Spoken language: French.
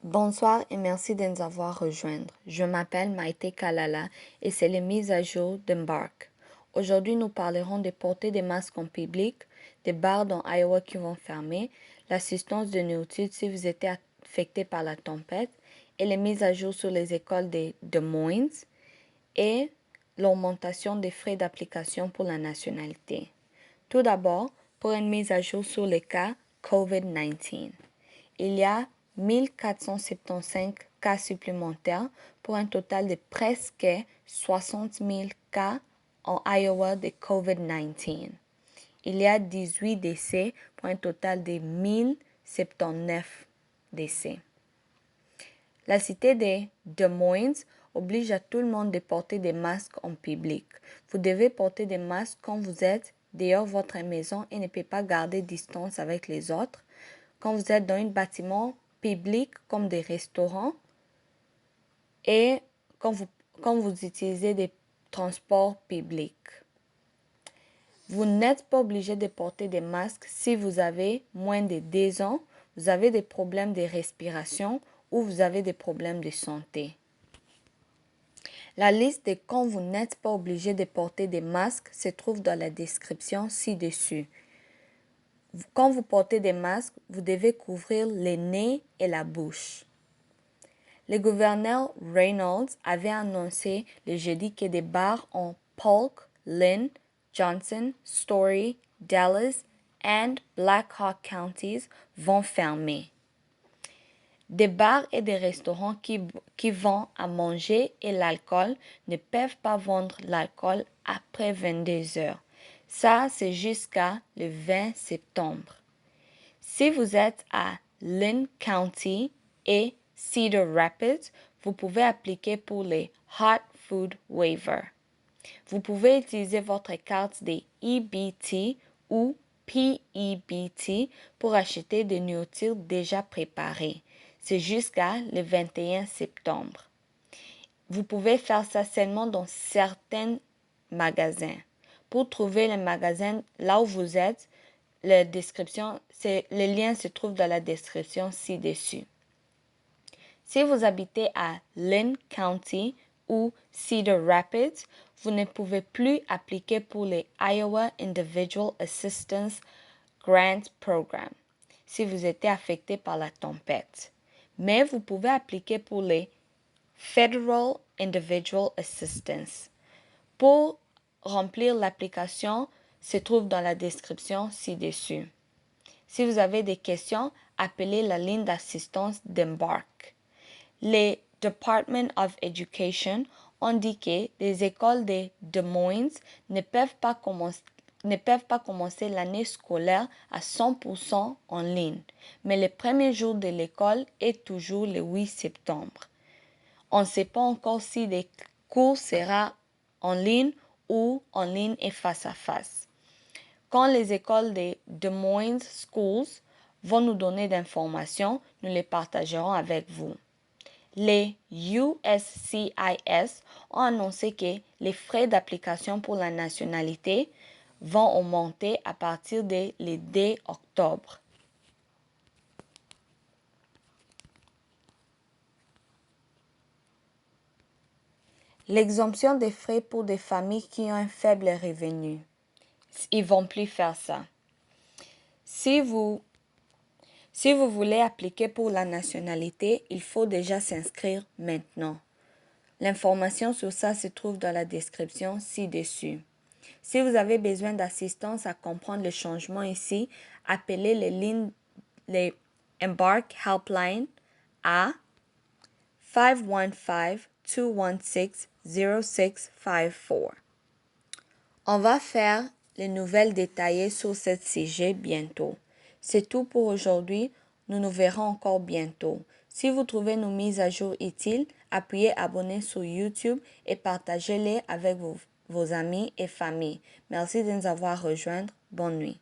Bonsoir et merci de nous avoir rejoints. Je m'appelle Maïté Kalala et c'est les mises à jour d'Embark. Aujourd'hui, nous parlerons des portées des masques en public, des bars dans Iowa qui vont fermer, l'assistance de nourriture si vous êtes affecté par la tempête et les mises à jour sur les écoles de Des Moines et l'augmentation des frais d'application pour la nationalité. Tout d'abord, pour une mise à jour sur les cas COVID-19. Il y a 1475 cas supplémentaires pour un total de presque 60 000 cas en Iowa de COVID-19. Il y a 18 décès pour un total de 1079 décès. La cité de Des Moines oblige à tout le monde de porter des masques en public. Vous devez porter des masques quand vous êtes dehors de votre maison et ne pouvez pas garder distance avec les autres. Quand vous êtes dans un bâtiment public comme des restaurants et quand vous utilisez des transports publics. Vous n'êtes pas obligé de porter des masques si vous avez moins de 10 ans, vous avez des problèmes de respiration ou vous avez des problèmes de santé. La liste de quand vous n'êtes pas obligé de porter des masques se trouve dans la description ci-dessus. Quand vous portez des masques, vous devez couvrir le nez et la bouche. Le gouverneur Reynolds avait annoncé le jeudi que des bars en Polk, Lynn, Johnson, Story, Dallas et Black Hawk counties vont fermer. Des bars et des restaurants qui vendent à manger et l'alcool ne peuvent pas vendre l'alcool après 22 heures. Ça, c'est jusqu'à le 20 septembre. Si vous êtes à Lynn County et Cedar Rapids, vous pouvez appliquer pour les Hot Food Waiver. Vous pouvez utiliser votre carte des EBT ou PEBT pour acheter des nourritures déjà préparées. C'est jusqu'à le 21 septembre. Vous pouvez faire ça seulement dans certains magasins. Pour trouver le magasin là où vous êtes, le lien se trouve dans la description ci-dessus. Si vous habitez à Lynn County ou Cedar Rapids, vous ne pouvez plus appliquer pour les Iowa Individual Assistance Grant Program si vous êtes affecté par la tempête. Mais vous pouvez appliquer pour les Federal Individual Assistance. Pour remplir l'application, se trouve dans la description ci-dessus. Si vous avez des questions, appelez la ligne d'assistance d'Embark. Les Department of Education ont dit que les écoles de Des Moines ne peuvent pas commencer l'année scolaire à 100% en ligne, mais le premier jour de l'école est toujours le 8 septembre. On ne sait pas encore si les cours seront en ligne ou en ligne et face à face. Quand les écoles de Des Moines Schools vont nous donner d'informations, nous les partagerons avec vous. Les USCIS ont annoncé que les frais d'application pour la nationalité vont augmenter à partir de le 2 octobre. L'exemption des frais pour des familles qui ont un faible revenu. Ils ne vont plus faire ça. Si vous voulez appliquer pour la nationalité, il faut déjà s'inscrire maintenant. L'information sur ça se trouve dans la description ci-dessus. Si vous avez besoin d'assistance à comprendre le changement ici, appelez les Embark Helpline à 515-216-0654. On va faire les nouvelles détaillées sur ce sujet bientôt. C'est tout pour aujourd'hui. Nous nous verrons encore bientôt. Si vous trouvez nos mises à jour utiles, appuyez abonner sur YouTube et partagez-les avec vos amis et familles. Merci de nous avoir rejoints. Bonne nuit.